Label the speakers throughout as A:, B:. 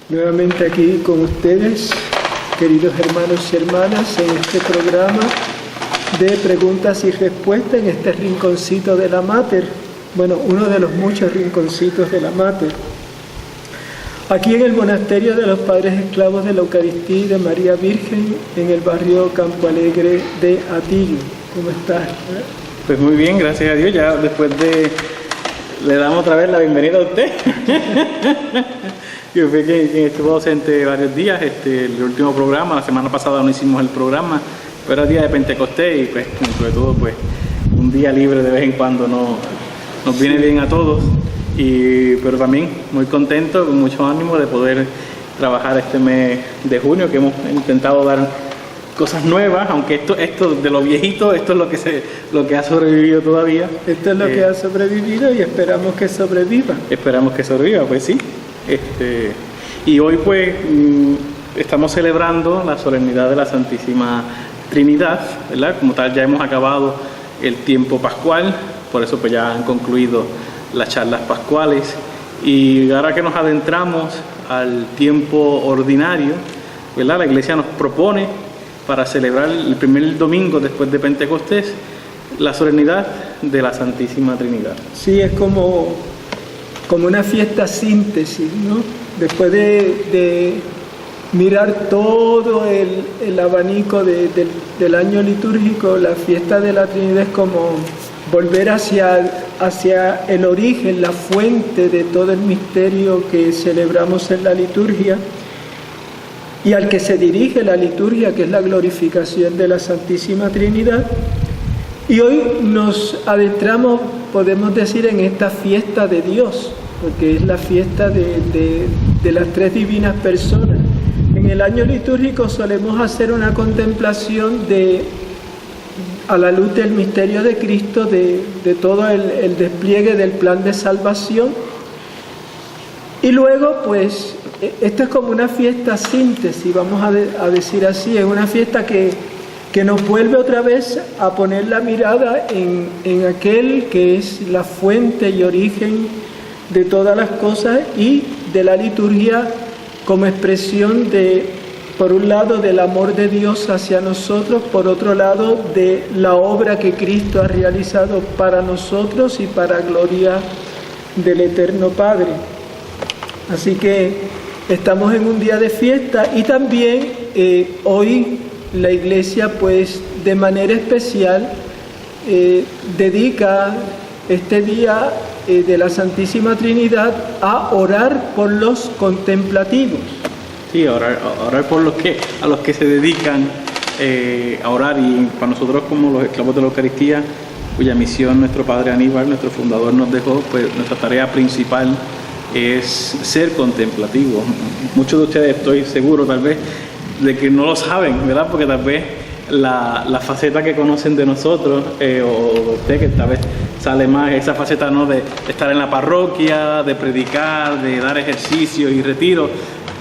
A: Nuevamente aquí con ustedes, queridos hermanos y hermanas, en este programa de preguntas y respuestas en este rinconcito de la Mater. Bueno, uno de los muchos rinconcitos de la Mater. Aquí en el Monasterio de los Padres Esclavos de la Eucaristía y de María Virgen, en el barrio Campo Alegre de Atillo. ¿Cómo estás?
B: Pues muy bien, gracias a Dios. Ya después le damos otra vez la bienvenida a usted. Yo fui quien estuvo ausente varios días. El último programa, la semana pasada no hicimos el programa, pero era día de Pentecostés y pues sobre todo pues un día libre de vez en cuando nos viene bien a todos. Pero también muy contento, con mucho ánimo de poder trabajar este mes de junio, que hemos intentado dar cosas nuevas, aunque esto de lo viejito, esto es lo que ha sobrevivido todavía.
A: Esto es lo que ha sobrevivido y esperamos que sobreviva.
B: Esperamos que sobreviva, pues sí. Y hoy pues estamos celebrando la solemnidad de la Santísima Trinidad, ¿verdad? Como tal ya hemos acabado el tiempo pascual, por eso pues ya han concluido las charlas pascuales, y ahora que nos adentramos al tiempo ordinario, ¿verdad? La Iglesia nos propone para celebrar el primer domingo después de Pentecostés la solemnidad de la Santísima Trinidad.
A: Sí, es como una fiesta síntesis, ¿no? Después de mirar todo el abanico del año litúrgico, la fiesta de la Trinidad es como volver hacia el origen, la fuente de todo el misterio que celebramos en la liturgia y al que se dirige la liturgia, que es la glorificación de la Santísima Trinidad. Y hoy nos adentramos, podemos decir, en esta fiesta de Dios, porque es la fiesta de las tres divinas personas. En el año litúrgico solemos hacer una contemplación a la luz del misterio de Cristo, de todo el despliegue del plan de salvación. Y luego, pues, esta es como una fiesta síntesis, vamos a decir así, es una fiesta que nos vuelve otra vez a poner la mirada en aquel que es la fuente y origen de todas las cosas y de la liturgia como expresión por un lado, del amor de Dios hacia nosotros, por otro lado, de la obra que Cristo ha realizado para nosotros y para gloria del Eterno Padre. Así que estamos en un día de fiesta y también hoy la Iglesia, pues, de manera especial dedica este día de la Santísima Trinidad a orar por los contemplativos.
B: Sí, orar por a los que se dedican a orar, y para nosotros como los esclavos de la Eucaristía, cuya misión nuestro Padre Aníbal, nuestro fundador, nos dejó, pues nuestra tarea principal es ser contemplativos. Muchos de ustedes, estoy seguro tal vez, de que no lo saben, ¿verdad? Porque tal vez la faceta que conocen de nosotros, o de usted, que tal vez sale más esa faceta, ¿no?, de estar en la parroquia, de predicar, de dar ejercicio y retiro.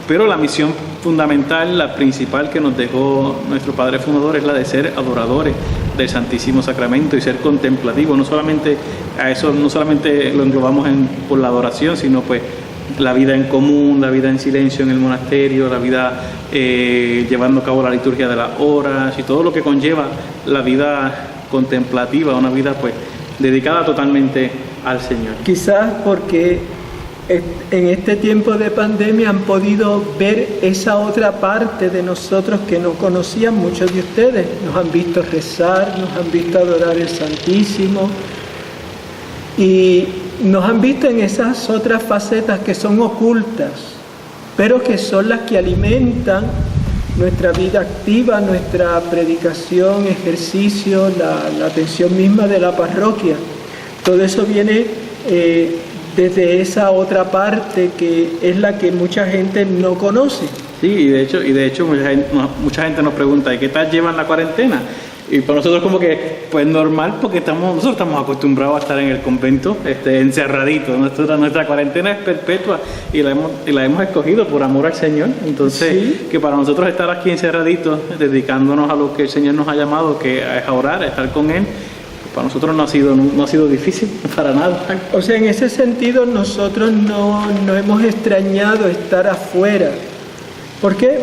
B: Pero la misión fundamental, la principal que nos dejó nuestro Padre Fundador, es la de ser adoradores del Santísimo Sacramento y ser contemplativos. No solamente lo englobamos por la adoración, sino pues la vida en común, la vida en silencio en el monasterio, la vida llevando a cabo la liturgia de las horas y todo lo que conlleva la vida contemplativa, una vida pues dedicada totalmente al Señor.
A: Quizás porque en este tiempo de pandemia han podido ver esa otra parte de nosotros que no conocían muchos de ustedes. Nos han visto rezar, nos han visto adorar el Santísimo y nos han visto en esas otras facetas que son ocultas, pero que son las que alimentan nuestra vida activa, nuestra predicación, ejercicio, la atención misma de la parroquia. Todo eso viene desde esa otra parte que es la que mucha gente no conoce.
B: Sí, y de hecho mucha gente nos pregunta, ¿y qué tal llevan la cuarentena? Y para nosotros como que, pues normal, porque nosotros estamos acostumbrados a estar en el convento, encerraditos. Nuestra cuarentena es perpetua y la hemos escogido por amor al Señor. Entonces, sí, que para nosotros estar aquí encerraditos, dedicándonos a lo que el Señor nos ha llamado, que es a orar, a estar con Él, para nosotros no ha sido difícil para nada.
A: O sea, en ese sentido nosotros no hemos extrañado estar afuera, porque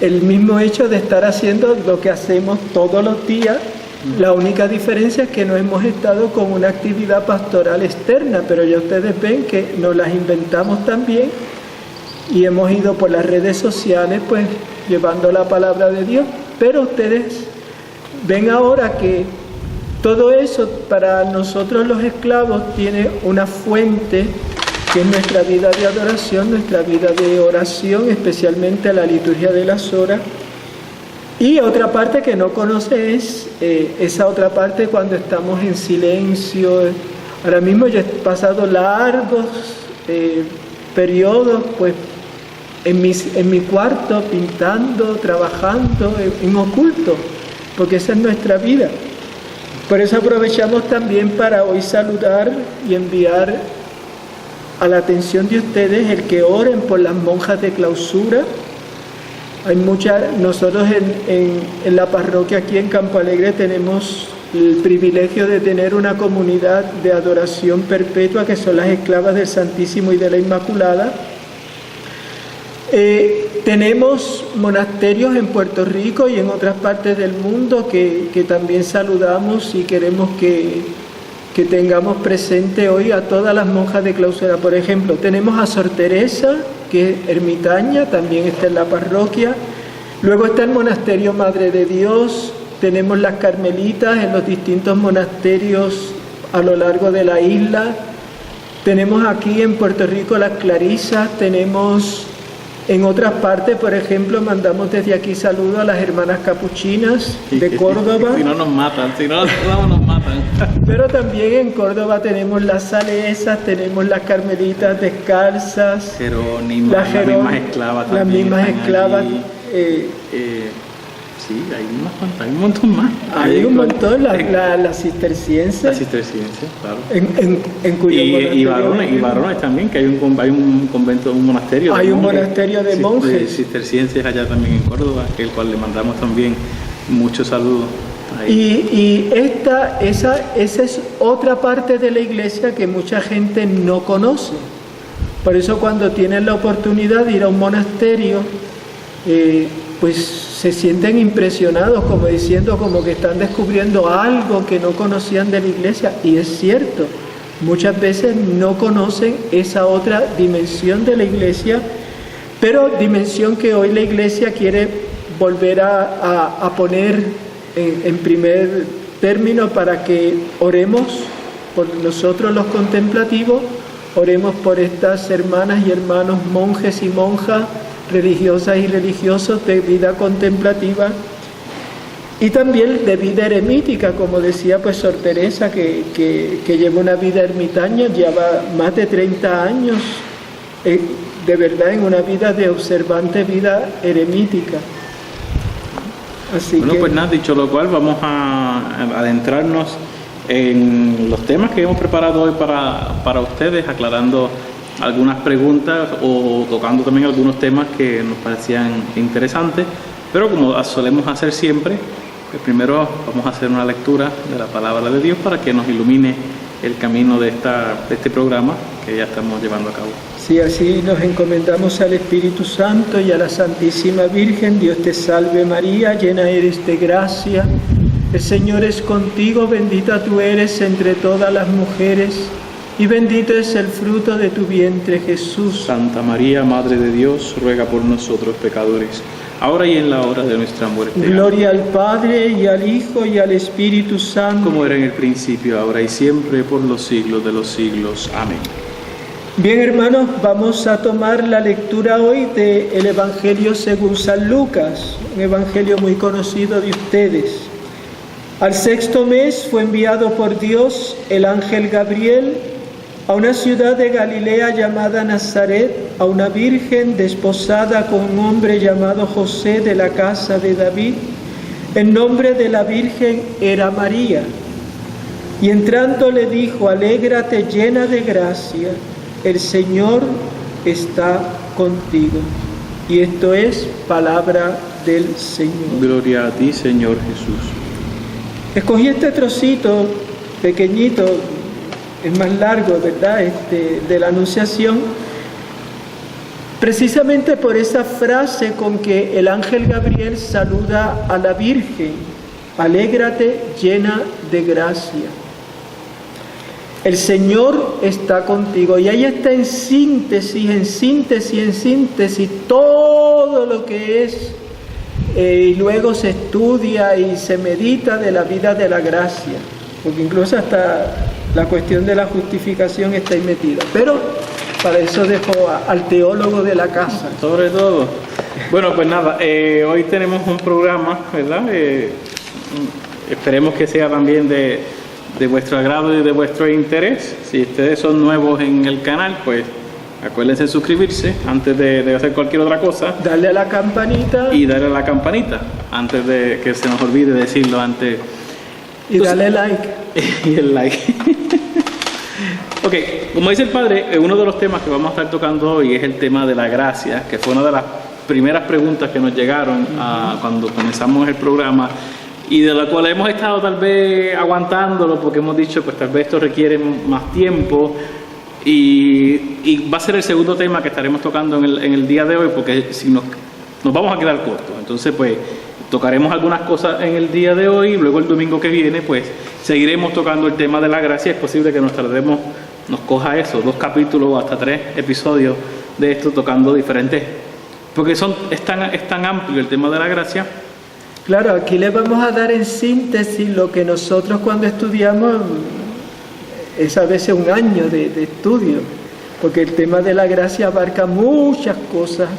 A: el mismo hecho de estar haciendo lo que hacemos todos los días, la única diferencia es que no hemos estado con una actividad pastoral externa, pero ya ustedes ven que nos las inventamos también y hemos ido por las redes sociales pues llevando la palabra de Dios, pero ustedes ven ahora que todo eso para nosotros los esclavos tiene una fuente que es nuestra vida de adoración, nuestra vida de oración, especialmente la liturgia de las horas. Y otra parte que no conoce es esa otra parte cuando estamos en silencio. Ahora mismo yo he pasado largos periodos pues en mi cuarto pintando, trabajando en oculto, porque esa es nuestra vida. Por eso aprovechamos también para hoy saludar y enviar a la atención de ustedes el que oren por las monjas de clausura. Hay nosotros en la parroquia aquí en Campo Alegre tenemos el privilegio de tener una comunidad de adoración perpetua que son las esclavas del Santísimo y de la Inmaculada. Tenemos monasterios en Puerto Rico y en otras partes del mundo que también saludamos y queremos que tengamos presente hoy a todas las monjas de clausura. Por ejemplo, tenemos a Sor Teresa, que es ermitaña, también está en la parroquia. Luego está el monasterio Madre de Dios, tenemos las carmelitas en los distintos monasterios a lo largo de la isla. Tenemos aquí en Puerto Rico las clarisas, tenemos en otras partes, por ejemplo, mandamos desde aquí saludos a las hermanas capuchinas de Córdoba.
B: Si no nos matan, nos matan.
A: Pero también en Córdoba tenemos las salesas, tenemos las carmelitas descalzas,
B: Jerónimas, las mismas esclavas
A: también. Las mismas esclavas.
B: Sí, hay un montón más.
A: Hay un montón, las cistercienses.
B: Las cistercienses, claro.
A: En cuyo
B: y varones también, que hay un convento, un monasterio.
A: Hay un monasterio de monjes.
B: Cistercienses allá también en Córdoba, el cual le mandamos también muchos saludos.
A: Y esa es otra parte de la iglesia que mucha gente no conoce. Por eso cuando tienen la oportunidad de ir a un monasterio, pues se sienten impresionados, como diciendo como que están descubriendo algo que no conocían de la iglesia. Y es cierto, muchas veces no conocen esa otra dimensión de la iglesia, pero dimensión que hoy la iglesia quiere volver a poner en primer término para que oremos por nosotros los contemplativos, oremos por estas hermanas y hermanos monjes y monjas, religiosas y religiosos de vida contemplativa y también de vida eremítica, como decía pues Sor Teresa, que lleva una vida ermitaña, lleva más de 30 años de verdad en una vida de observante vida eremítica. Así
B: bueno, pues nada, dicho lo cual, vamos a adentrarnos en los temas que hemos preparado hoy para ustedes, aclarando algunas preguntas o tocando también algunos temas que nos parecían interesantes, pero como solemos hacer siempre, pues primero vamos a hacer una lectura de la palabra de Dios para que nos ilumine el camino de este programa que ya estamos llevando a cabo.
A: Sí, así nos encomendamos al Espíritu Santo y a la Santísima Virgen. Dios te salve María, llena eres de gracia, el Señor es contigo, bendita tú eres entre todas las mujeres, y bendito es el fruto de tu vientre, Jesús.
B: Santa María, Madre de Dios, ruega por nosotros pecadores, ahora y en la hora de nuestra muerte.
A: Gloria al Padre, y al Hijo, y al Espíritu Santo.
B: Como era en el principio, ahora y siempre, por los siglos de los siglos. Amén.
A: Bien, hermanos, vamos a tomar la lectura hoy del Evangelio según San Lucas, un evangelio muy conocido de ustedes. Al 6º mes fue enviado por Dios el ángel Gabriel a una ciudad de Galilea llamada Nazaret, a una virgen desposada con un hombre llamado José de la casa de David. El nombre de la virgen era María. Y entrando le dijo: alégrate llena de gracia, el Señor está contigo. Y esto es palabra del Señor.
B: Gloria a ti, Señor Jesús.
A: Escogí este trocito pequeñito, es más largo, ¿verdad?, de la Anunciación, precisamente por esa frase con que el ángel Gabriel saluda a la Virgen: alégrate llena de gracia. El Señor está contigo. Y ahí está en síntesis todo lo que es, y luego se estudia y se medita de la vida de la gracia, porque incluso hasta la cuestión de la justificación está ahí metida. Pero para eso dejo al teólogo de la casa.
B: Sobre todo. Bueno, pues nada, hoy tenemos un programa, ¿verdad? Esperemos que sea también de vuestro agrado y de vuestro interés. Si ustedes son nuevos en el canal, pues acuérdense de suscribirse antes de hacer cualquier otra cosa.
A: Darle a la campanita.
B: Y darle a la campanita antes de que se nos olvide decirlo antes.
A: Y darle like.
B: Y el like. Ok, como dice el padre, uno de los temas que vamos a estar tocando hoy es el tema de la gracia, que fue una de las primeras preguntas que nos llegaron cuando comenzamos el programa, y de la cual hemos estado tal vez aguantándolo porque hemos dicho, pues tal vez esto requiere más tiempo, y va a ser el segundo tema que estaremos tocando en el día de hoy, porque si nos vamos a quedar cortos. Entonces pues tocaremos algunas cosas en el día de hoy, y luego el domingo que viene pues seguiremos tocando el tema de la gracia. Es posible que nos coja eso, 2 capítulos o hasta 3 episodios de esto, tocando diferentes, porque es tan amplio el tema de la gracia.
A: Claro, aquí les vamos a dar en síntesis lo que nosotros cuando estudiamos es a veces un año de estudio, porque el tema de la gracia abarca muchas cosas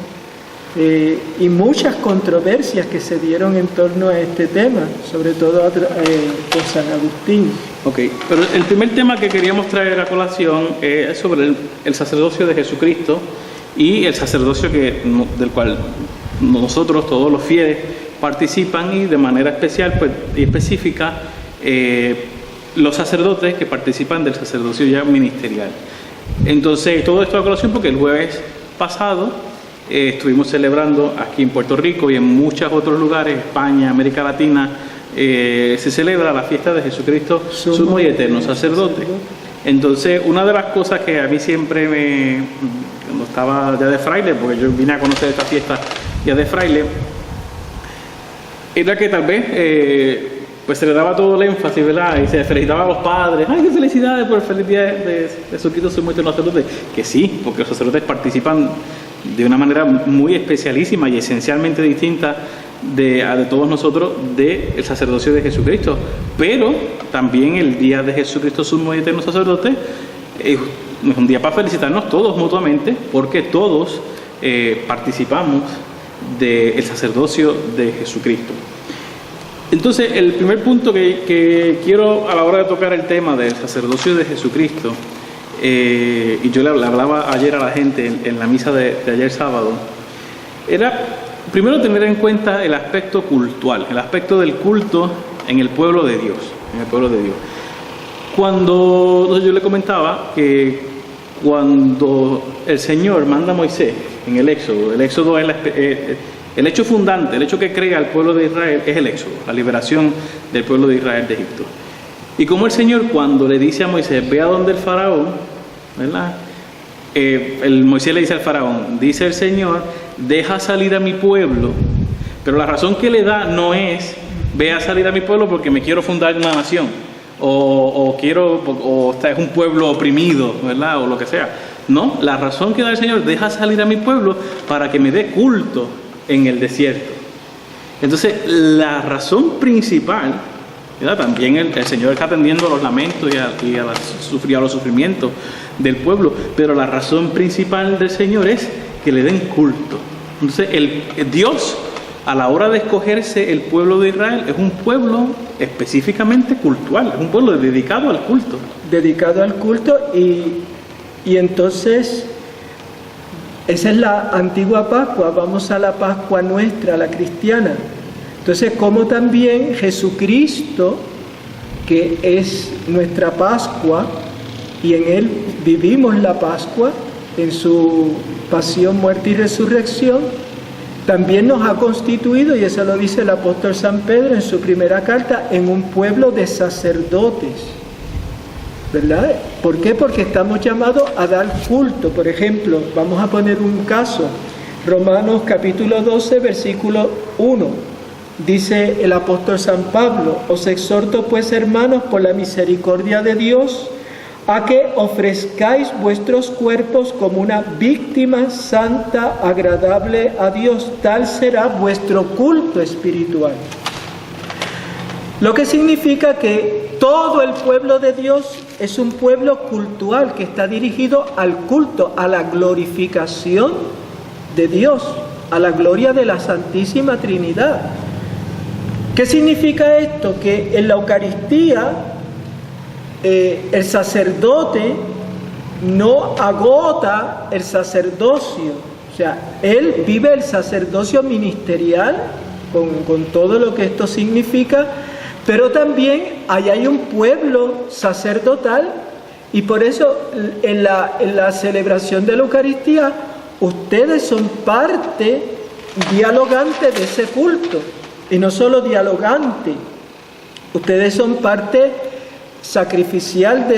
A: y muchas controversias que se dieron en torno a este tema, sobre todo con San Agustín.
B: Ok, pero el primer tema que queríamos traer a colación es sobre el sacerdocio de Jesucristo y el sacerdocio del cual nosotros, todos los fieles, participan, y de manera especial pues, y específica los sacerdotes que participan del sacerdocio ya ministerial. Entonces, todo esto a colación porque el jueves pasado estuvimos celebrando aquí en Puerto Rico y en muchos otros lugares, España, América Latina, se celebra la fiesta de Jesucristo, sumo y eterno sacerdote. Entonces, una de las cosas que a mí siempre cuando estaba ya de fraile, porque yo vine a conocer esta fiesta ya de fraile, era que tal vez pues se le daba todo el énfasis, ¿verdad? Y se felicitaba a los padres. ¡Ay, qué felicidades por el feliz día de Jesucristo, sumo y eterno sacerdote! Que sí, porque los sacerdotes participan de una manera muy especialísima y esencialmente distinta de todos nosotros del sacerdocio de Jesucristo. Pero también el día de Jesucristo, sumo y eterno sacerdote, es un día para felicitarnos todos mutuamente, porque todos participamos del sacerdocio de Jesucristo. Entonces, el primer punto que quiero a la hora de tocar el tema del sacerdocio de Jesucristo, y yo le hablaba ayer a la gente en la misa de ayer sábado, era primero tener en cuenta el aspecto cultual, el aspecto del culto en el pueblo de Dios, Cuando yo le comentaba que cuando el Señor manda a Moisés en el Éxodo es el hecho fundante, el hecho que crea el pueblo de Israel es el Éxodo, la liberación del pueblo de Israel de Egipto. Y como el Señor, cuando le dice a Moisés, ve a donde el faraón, ¿verdad? Moisés le dice al faraón, dice el Señor, deja salir a mi pueblo, pero la razón que le da no es, ve a salir a mi pueblo porque me quiero fundar una nación, o es un pueblo oprimido, ¿verdad? O lo que sea. No, la razón que da el Señor, deja salir a mi pueblo para que me dé culto en el desierto. Entonces, la razón principal, ¿verdad? También el Señor está atendiendo a los lamentos y a los sufrimientos del pueblo, pero la razón principal del Señor es que le den culto. Entonces, Dios, a la hora de escogerse el pueblo de Israel, es un pueblo específicamente cultural, es un pueblo dedicado al culto.
A: Dedicado al culto, y entonces esa es la antigua Pascua. Vamos a la Pascua nuestra, la cristiana. Entonces, como también Jesucristo, que es nuestra Pascua, y en Él vivimos la Pascua, en su pasión, muerte y resurrección, también nos ha constituido, y eso lo dice el apóstol San Pedro en su primera carta, en un pueblo de sacerdotes, ¿verdad? ¿Por qué? Porque estamos llamados a dar culto. Por ejemplo, vamos a poner un caso, Romanos capítulo 12, versículo 1, dice el apóstol San Pablo: os exhorto pues, hermanos, por la misericordia de Dios, a que ofrezcáis vuestros cuerpos como una víctima santa, agradable a Dios, tal será vuestro culto espiritual. Lo que significa que todo el pueblo de Dios es un pueblo cultual que está dirigido al culto, a la glorificación de Dios, a la gloria de la Santísima Trinidad. ¿Qué significa esto? Que en la Eucaristía el sacerdote no agota el sacerdocio, o sea, él vive el sacerdocio ministerial con todo lo que esto significa, pero también ahí hay un pueblo sacerdotal, y por eso en la celebración de la Eucaristía ustedes son parte dialogante de ese culto, y no solo dialogante, ustedes son parte sacrificial de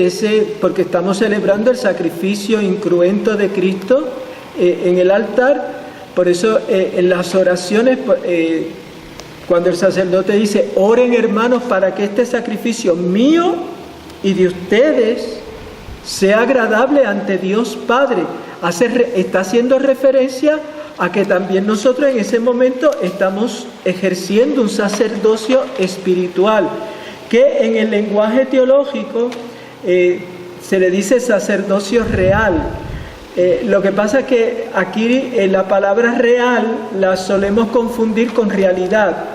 A: ese, porque estamos celebrando el sacrificio incruento de Cristo en el altar. Por eso en las oraciones, cuando el sacerdote dice: oren, hermanos, para que este sacrificio mío y de ustedes sea agradable ante Dios Padre, está haciendo referencia a que también nosotros en ese momento estamos ejerciendo un sacerdocio espiritual, que en el lenguaje teológico se le dice sacerdocio real. Lo que pasa es que aquí la palabra real la solemos confundir con realidad,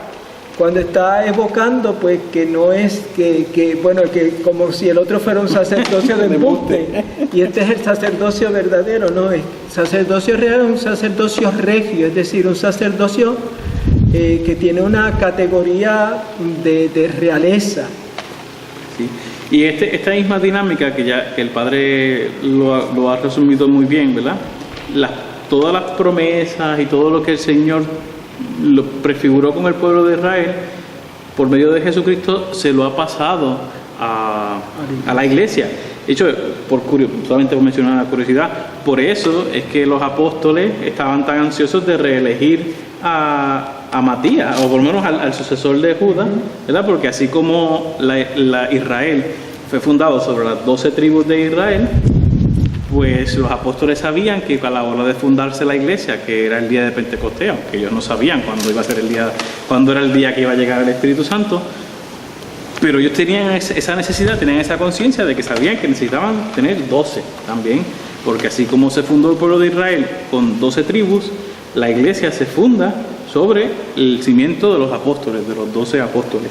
A: cuando está evocando pues que no es que como si el otro fuera un sacerdocio de embuste, y este es el sacerdocio verdadero. No, el sacerdocio real es un sacerdocio regio, es decir, un sacerdocio que tiene una categoría de realeza.
B: Sí. Y esta misma dinámica que el Padre lo ha resumido muy bien, ¿verdad? Todas las promesas y todo lo que el Señor lo prefiguró con el pueblo de Israel, por medio de Jesucristo, se lo ha pasado a la iglesia. De hecho, solamente por mencionar la curiosidad, por eso es que los apóstoles estaban tan ansiosos de reelegir a Matías, o por lo menos al sucesor de Judas, ¿verdad? Porque así como la Israel fue fundado sobre las 12 tribus de Israel, pues los apóstoles sabían que a la hora de fundarse la iglesia, que era el día de Pentecostés, aunque ellos no sabían cuándo era el día que iba a llegar el Espíritu Santo, pero ellos tenían esa necesidad, tenían esa conciencia de que sabían que necesitaban tener 12 también, porque así como se fundó el pueblo de Israel con 12 tribus, la iglesia se funda sobre el cimiento de los apóstoles, de los 12 apóstoles.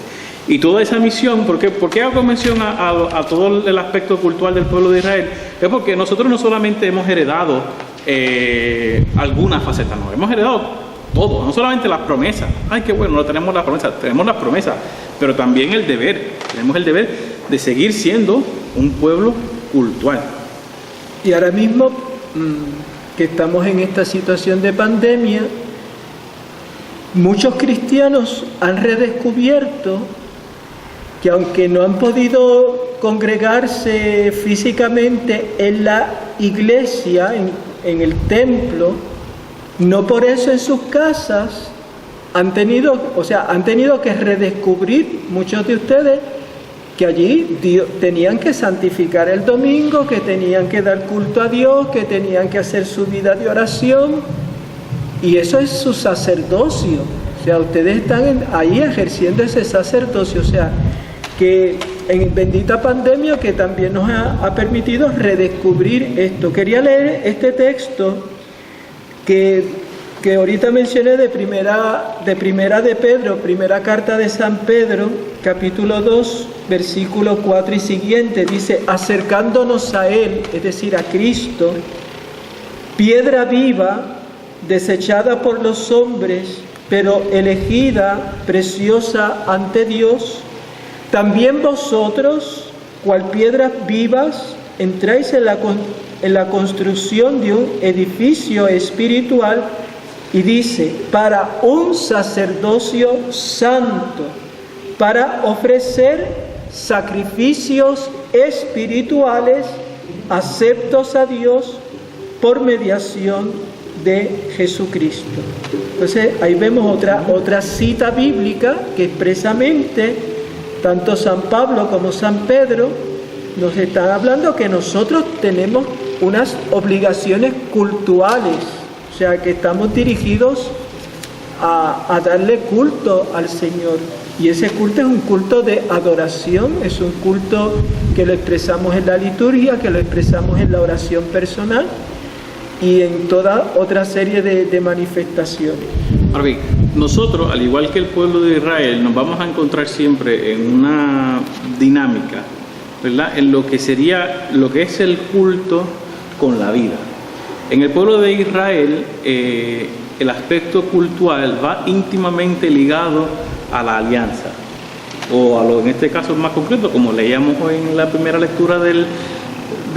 B: Y toda esa misión, ¿por qué hago mención a todo el aspecto cultural del pueblo de Israel? Es porque nosotros no solamente hemos heredado algunas facetas, no, hemos heredado todo, no solamente las promesas. Ay, qué bueno, no tenemos las promesas, pero también el deber. Tenemos el deber de seguir siendo un pueblo cultural.
A: Y ahora mismo que estamos en esta situación de pandemia, muchos cristianos han redescubierto que aunque no han podido congregarse físicamente en la iglesia, en el templo, no por eso en sus casas han tenido que redescubrir muchos de ustedes que allí tenían que santificar el domingo, que tenían que dar culto a Dios, que tenían que hacer su vida de oración, y eso es su sacerdocio. O sea, ustedes están ahí ejerciendo ese sacerdocio, o sea, que en bendita pandemia que también nos ha permitido redescubrir esto. Quería leer este texto que ahorita mencioné de primera de Pedro, primera carta de San Pedro, capítulo 2, versículo 4 y siguiente. Dice: acercándonos a Él, es decir, a Cristo, piedra viva, desechada por los hombres, pero elegida, preciosa ante Dios, también vosotros, cual piedras vivas, entráis en la construcción de un edificio espiritual Y dice, para un sacerdocio santo, para ofrecer sacrificios espirituales aceptos a Dios por mediación de Jesucristo. Entonces ahí vemos otra cita bíblica que expresamente tanto San Pablo como San Pedro nos están hablando que nosotros tenemos unas obligaciones cultuales, o sea que estamos dirigidos a darle culto al Señor. Y ese culto es un culto de adoración, es un culto que lo expresamos en la liturgia, que lo expresamos en la oración personal y en toda otra serie de manifestaciones.
B: Ahora bien, nosotros, al igual que el pueblo de Israel, nos vamos a encontrar siempre en una dinámica, ¿verdad?, en lo que es el culto con la vida. En el pueblo de Israel, el aspecto cultural va íntimamente ligado a la alianza, o en este caso más concreto, como leíamos hoy en la primera lectura de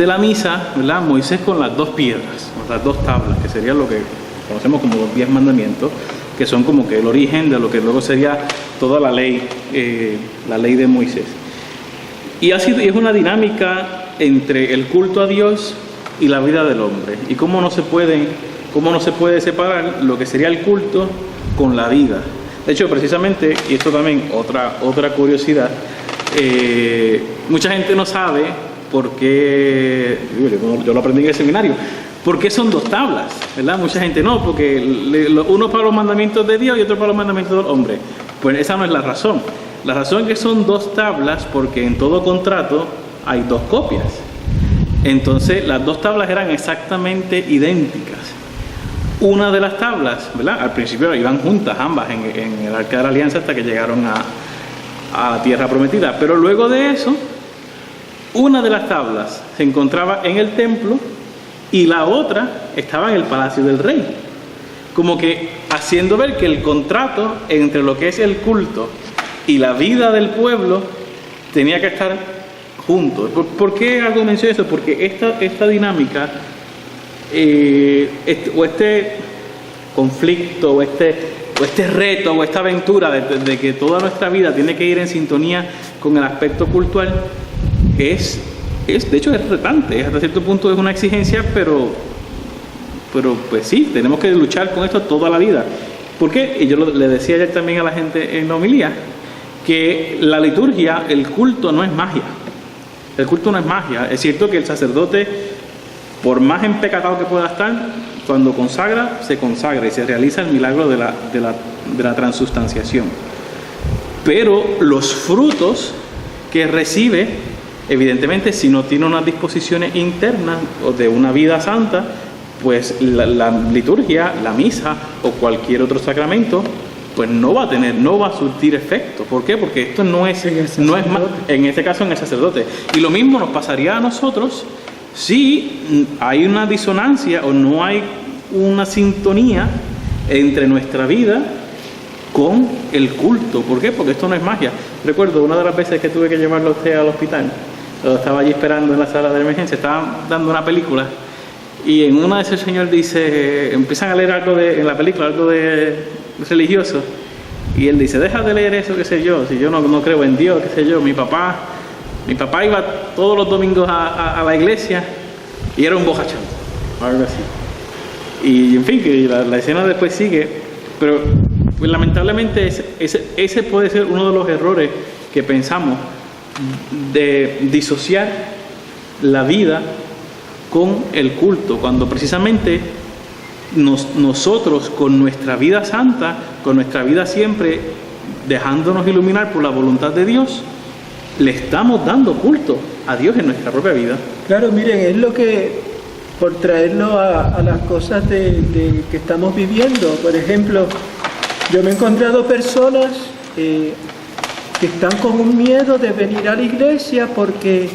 B: la misa, ¿verdad?, Moisés con las 2 piedras, las 2 tablas, que sería lo que conocemos como los 10 mandamientos, que son como que el origen de lo que luego sería toda la ley de Moisés. Y así es una dinámica entre el culto a Dios y la vida del hombre, y cómo no se puede separar lo que sería el culto con la vida. De hecho, precisamente, y esto también otra curiosidad, mucha gente no sabe por qué, yo lo aprendí en el seminario, por qué son 2 tablas, ¿verdad? Mucha gente no, porque uno para los mandamientos de Dios y otro para los mandamientos del hombre. Pues esa no es la razón. La razón es que son 2 tablas porque en todo contrato hay 2 copias. Entonces, las 2 tablas eran exactamente idénticas. Una de las tablas, ¿verdad?, al principio iban juntas ambas en el Arca de la Alianza hasta que llegaron a la tierra prometida. Pero luego de eso, una de las tablas se encontraba en el templo y la otra estaba en el palacio del rey. Como que haciendo ver que el contrato entre lo que es el culto y la vida del pueblo tenía que estar juntos. ¿Por qué hago mención de eso? Porque esta dinámica, este conflicto, o este reto, o esta aventura de que toda nuestra vida tiene que ir en sintonía con el aspecto cultural, de hecho es retante, hasta cierto punto es una exigencia, pero pues sí, tenemos que luchar con esto toda la vida. ¿Por qué? Y yo le decía ayer también a la gente en la homilía, que la liturgia, el culto no es magia. El culto no es magia. Es cierto que el sacerdote, por más empecatado que pueda estar, cuando consagra, se consagra y se realiza el milagro de la transustanciación. Pero los frutos que recibe, evidentemente, si no tiene unas disposiciones internas o de una vida santa, pues la liturgia, la misa o cualquier otro sacramento, pues no va a surtir efecto. ¿Por qué? Porque esto no es más, en este caso en el sacerdote. Y lo mismo nos pasaría a nosotros si hay una disonancia o no hay una sintonía entre nuestra vida con el culto. ¿Por qué? Porque esto no es magia. Recuerdo una de las veces que tuve que llevarlo a usted al hospital, estaba allí esperando en la sala de emergencia, estaban dando una película y en una de esas el señor dice, empiezan a leer algo en la película, algo de religioso, y él dice, deja de leer eso, qué sé yo, si yo no creo en Dios, qué sé yo. Mi papá iba todos los domingos a la iglesia y era un bojachón, algo así. Y en fin, que la escena después sigue, pero pues, lamentablemente ese puede ser uno de los errores que pensamos, de disociar la vida con el culto, cuando precisamente nosotros con nuestra vida santa, con nuestra vida siempre dejándonos iluminar por la voluntad de Dios, le estamos dando culto a Dios en nuestra propia vida.
A: Claro, miren, es lo que, por traerlo a las cosas que estamos viviendo, por ejemplo, yo me he encontrado personas que están con un miedo de venir a la iglesia porque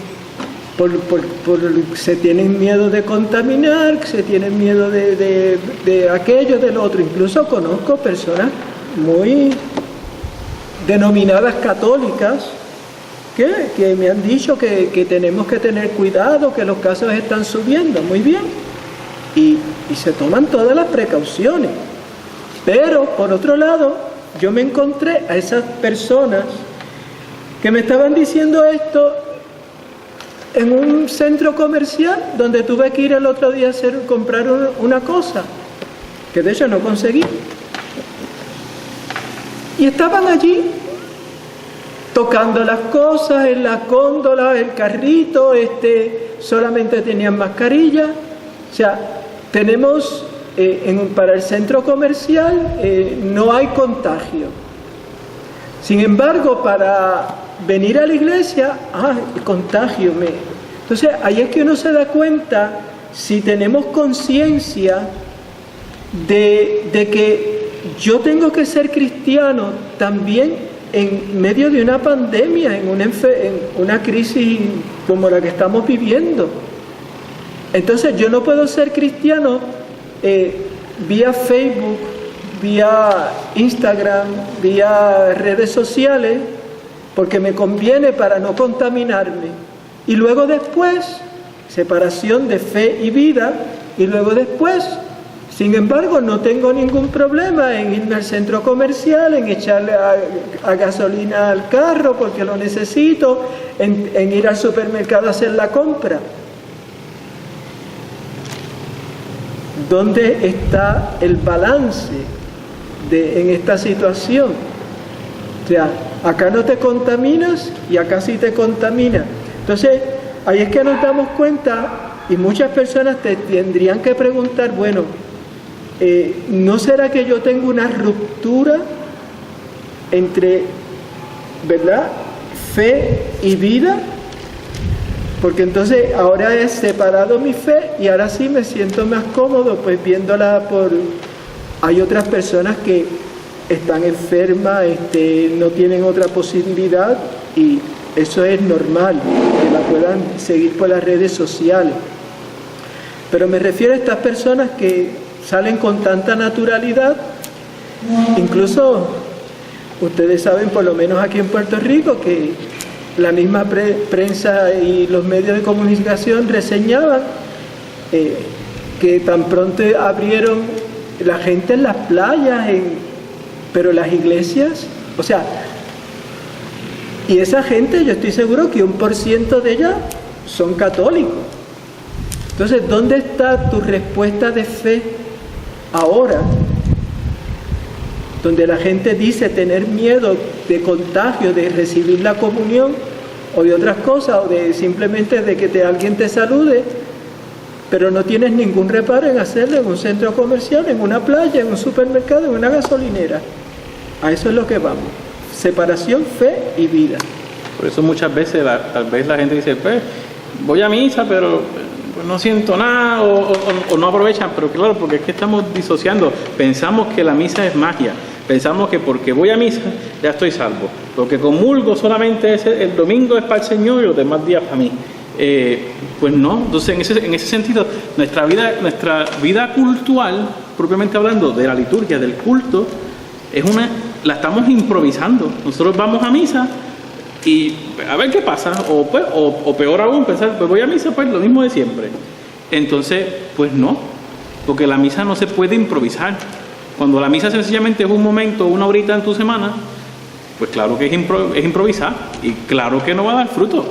A: se tienen miedo de contaminar, se tienen miedo de aquello, del otro. Incluso conozco personas muy denominadas católicas que me han dicho que tenemos que tener cuidado, que los casos están subiendo. Muy bien, y se toman todas las precauciones, Pero, por otro lado, yo me encontré a esas personas que me estaban diciendo esto en un centro comercial donde tuve que ir el otro día a comprar una cosa, que de hecho no conseguí. Y estaban allí tocando las cosas en la góndola, el carrito, solamente tenían mascarilla. O sea, tenemos para el centro comercial no hay contagio. Sin embargo, para venir a la iglesia, contagio. Entonces, ahí es que uno se da cuenta, si tenemos conciencia de que yo tengo que ser cristiano también en medio de una pandemia, en una crisis como la que estamos viviendo. Entonces yo no puedo ser cristiano vía Facebook, vía Instagram, vía redes sociales, porque me conviene para no contaminarme. Y luego después, separación de fe y vida, y luego después, sin embargo, no tengo ningún problema en irme al centro comercial, en echarle a gasolina al carro porque lo necesito, en ir al supermercado a hacer la compra. ¿Dónde está el balance en esta situación? O sea, acá no te contaminas y acá sí te contamina. Entonces, ahí es que nos damos cuenta, y muchas personas te tendrían que preguntar, bueno, ¿no será que yo tengo una ruptura entre, ¿verdad?, fe y vida? Porque entonces ahora he separado mi fe y ahora sí me siento más cómodo pues viéndola Hay otras personas que están enfermas, no tienen otra posibilidad y eso es normal, que la puedan seguir por las redes sociales. Pero me refiero a estas personas que salen con tanta naturalidad, incluso ustedes saben, por lo menos aquí en Puerto Rico, que la misma prensa y los medios de comunicación reseñaban que tan pronto abrieron la gente en las playas, pero las iglesias, o sea, y esa gente yo estoy seguro que 1% de ella son católicos. Entonces, ¿dónde está tu respuesta de fe ahora? Donde la gente dice tener miedo de contagio, de recibir la comunión o de otras cosas, o de simplemente de que alguien te salude, pero no tienes ningún reparo en hacerlo en un centro comercial, en una playa, en un supermercado, en una gasolinera. A eso es lo que vamos. Separación, fe y vida.
B: Por eso muchas veces tal vez la gente dice, pues voy a misa, pero no siento nada, o no aprovechan, pero claro, porque es que estamos disociando. Pensamos que la misa es magia, pensamos que porque voy a misa ya estoy salvo, porque comulgo solamente el domingo es para el Señor y los demás días para mí. Pues no. Entonces en ese sentido nuestra vida cultural, propiamente hablando de la liturgia, del culto, la estamos improvisando. Nosotros vamos a misa y a ver qué pasa, o peor aún, pensar, pues voy a misa, pues lo mismo de siempre. Entonces, pues no, porque la misa no se puede improvisar. Cuando la misa sencillamente es un momento, una horita en tu semana, pues claro que es improvisar, y claro que no va a dar fruto,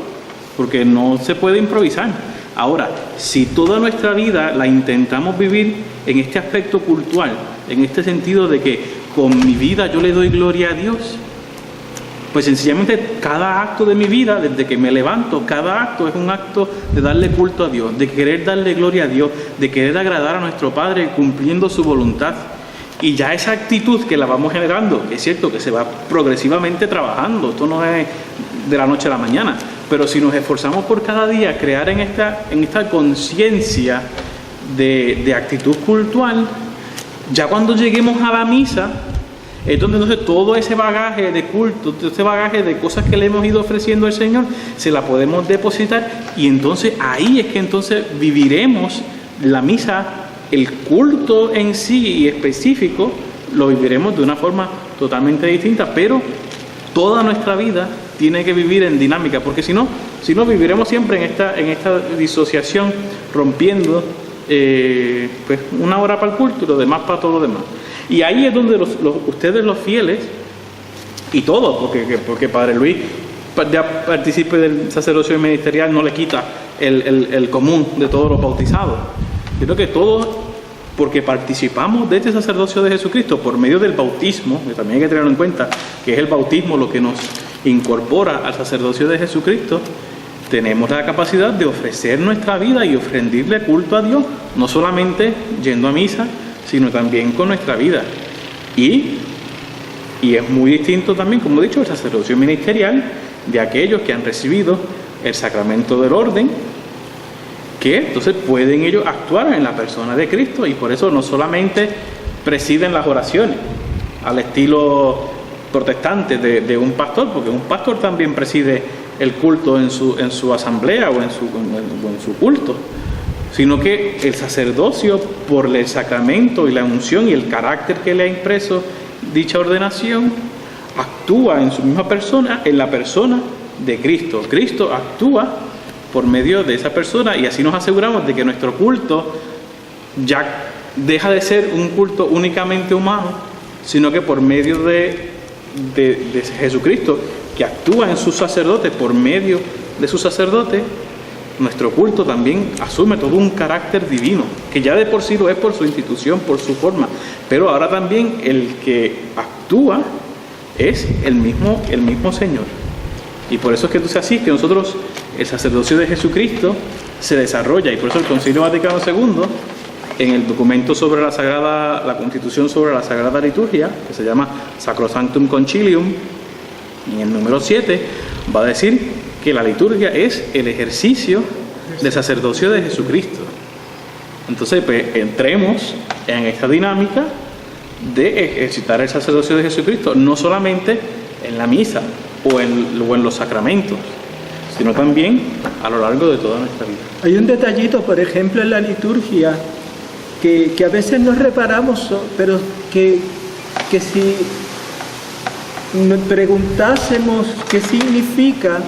B: porque no se puede improvisar. Ahora, si toda nuestra vida la intentamos vivir en este aspecto cultural, en este sentido de que con mi vida yo le doy gloria a Dios, pues sencillamente cada acto de mi vida, desde que me levanto, cada acto es un acto de darle culto a Dios, de querer darle gloria a Dios, de querer agradar a nuestro Padre cumpliendo su voluntad. Y ya esa actitud que la vamos generando, es cierto que se va progresivamente trabajando, esto no es de la noche a la mañana, pero si nos esforzamos por cada día crear en esta conciencia de actitud cultural, ya cuando lleguemos a la misa, es donde entonces todo ese bagaje de culto, todo ese bagaje de cosas que le hemos ido ofreciendo al Señor, se la podemos depositar, y entonces ahí es que entonces viviremos la misa, el culto en sí y específico, lo viviremos de una forma totalmente distinta, pero toda nuestra vida tiene que vivir en dinámica, porque si no viviremos siempre en esta disociación, rompiendo pues 1 hora para el culto y lo demás para todo lo demás. Y ahí es donde ustedes los fieles y todos, porque Padre Luis ya participe del sacerdocio ministerial, no le quita el común de todos los bautizados. Yo creo que todos, porque participamos de este sacerdocio de Jesucristo por medio del bautismo, que también hay que tenerlo en cuenta, que es el bautismo lo que nos incorpora al sacerdocio de Jesucristo, tenemos la capacidad de ofrecer nuestra vida y rendirle culto a Dios, no solamente yendo a misa, sino también con nuestra vida. Y es muy distinto también, como he dicho, el sacerdocio ministerial de aquellos que han recibido el sacramento del orden, que entonces pueden ellos actuar en la persona de Cristo, y por eso no solamente presiden las oraciones al estilo protestante de un pastor, porque un pastor también preside el culto en su asamblea o en su culto, sino que el sacerdocio, por el sacramento y la unción y el carácter que le ha impreso dicha ordenación, actúa en su misma persona, en la persona de Cristo. Cristo actúa por medio de esa persona, y así nos aseguramos de que nuestro culto ya deja de ser un culto únicamente humano, sino que por medio de Jesucristo, que actúa en sus sacerdotes, por medio de sus sacerdotes, nuestro culto también asume todo un carácter divino, que ya de por sí lo es por su institución, por su forma, pero ahora también el que actúa es el mismo Señor. Y por eso es que entonces así que nosotros, el sacerdocio de Jesucristo se desarrolla, y por eso el Concilio Vaticano II, en el documento sobre la Constitución sobre la Sagrada Liturgia, que se llama Sacrosanctum Concilium, en el número 7, va a decir que la liturgia es el ejercicio del sacerdocio de Jesucristo. Entonces, pues, entremos en esta dinámica de ejercitar el sacerdocio de Jesucristo, no solamente en la misa o en los sacramentos, sino también a lo largo de toda nuestra vida.
A: Hay un detallito, por ejemplo, en la liturgia, que a veces no reparamos, pero que si nos preguntásemos qué significa,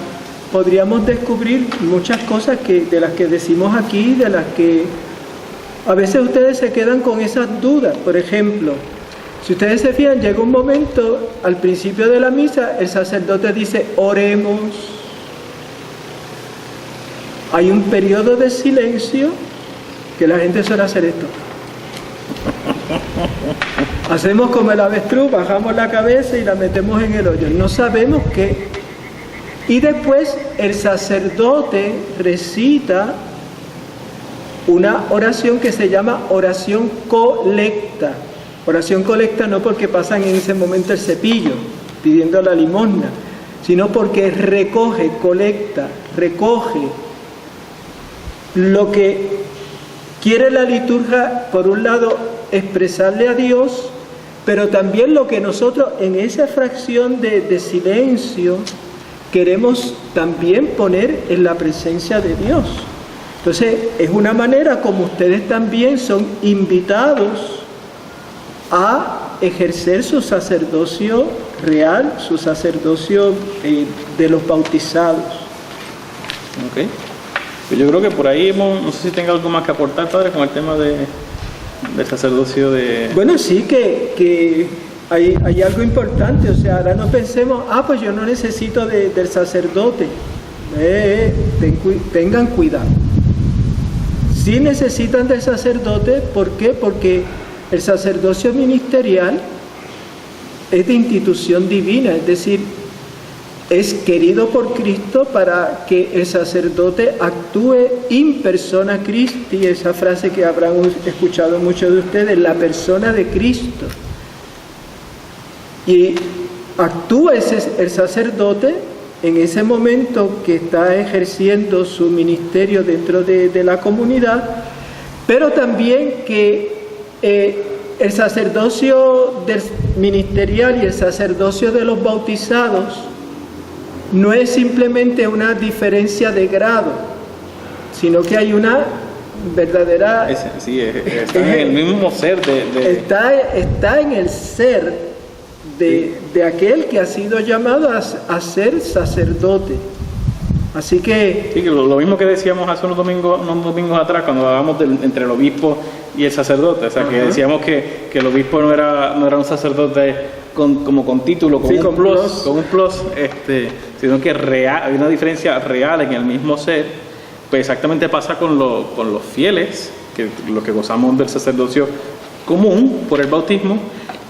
A: podríamos descubrir muchas cosas de las que decimos aquí, de las que a veces ustedes se quedan con esas dudas. Por ejemplo, si ustedes se fijan, llega un momento al principio de la misa, el sacerdote dice, oremos. Hay un periodo de silencio que la gente suele hacer esto. Hacemos como el avestruz, bajamos la cabeza y la metemos en el hoyo. No sabemos qué. Y después el sacerdote recita una oración que se llama oración colecta. Oración colecta no porque pasan en ese momento el cepillo pidiendo la limosna, sino porque recoge lo que quiere la liturgia, por un lado, expresarle a Dios, pero también lo que nosotros en esa fracción de silencio queremos también poner en la presencia de Dios. Entonces, es una manera como ustedes también son invitados a ejercer su sacerdocio real, su sacerdocio de los bautizados.
B: Ok. Pues yo creo que por ahí no sé si tenga algo más que aportar, padre, con el tema del sacerdocio de...
A: Bueno, sí que hay algo importante, o sea, ahora no pensemos, pues yo no necesito del sacerdote. Tengan cuidado. Sí necesitan del sacerdote, ¿por qué? Porque el sacerdocio ministerial es de institución divina, es decir, es querido por Cristo para que el sacerdote actúe in persona Christi, esa frase que habrán escuchado muchos de ustedes, la persona de Cristo. Y actúa el sacerdote en ese momento que está ejerciendo su ministerio dentro de la comunidad, pero también que el sacerdocio ministerial y el sacerdocio de los bautizados no es simplemente una diferencia de grado, sino que hay una verdadera...
B: Está en el mismo ser
A: Está en el ser de aquel que ha sido llamado a ser sacerdote, Así que...
B: Sí, lo mismo que decíamos hace unos domingos atrás, cuando hablábamos entre el obispo y el sacerdote, o sea, que decíamos que el obispo no era un sacerdote con título, con un plus, sino que hay una diferencia real en el mismo ser. Pues exactamente pasa con los fieles, que los que gozamos del sacerdocio común por el bautismo,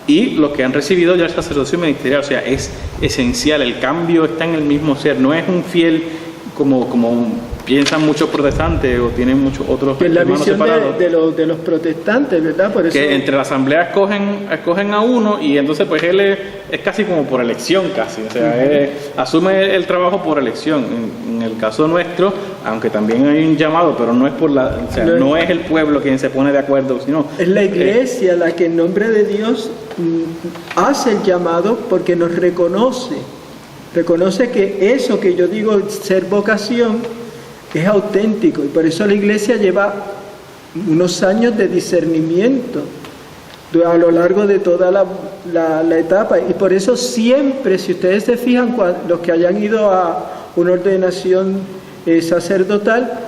B: y los que han recibido ya el sacerdocio ministerial. O sea, es esencial, el cambio está en el mismo ser, no es un fiel como piensan muchos protestantes o tienen muchos otros
A: que es la
B: hermanos
A: visión
B: separados.
A: de los protestantes, ¿verdad? Por eso,
B: que entre la asamblea escogen a uno, y entonces pues él es casi como por elección casi, o sea, asume el trabajo por elección. En el caso nuestro, aunque también hay un llamado, pero no es no es el pueblo quien se pone de acuerdo, sino
A: es la iglesia la que en nombre de Dios hace el llamado, porque nos reconoce que eso que yo digo ser vocación es auténtico, y por eso la iglesia lleva unos años de discernimiento a lo largo de toda la etapa, y por eso siempre, si ustedes se fijan, los que hayan ido a una ordenación sacerdotal,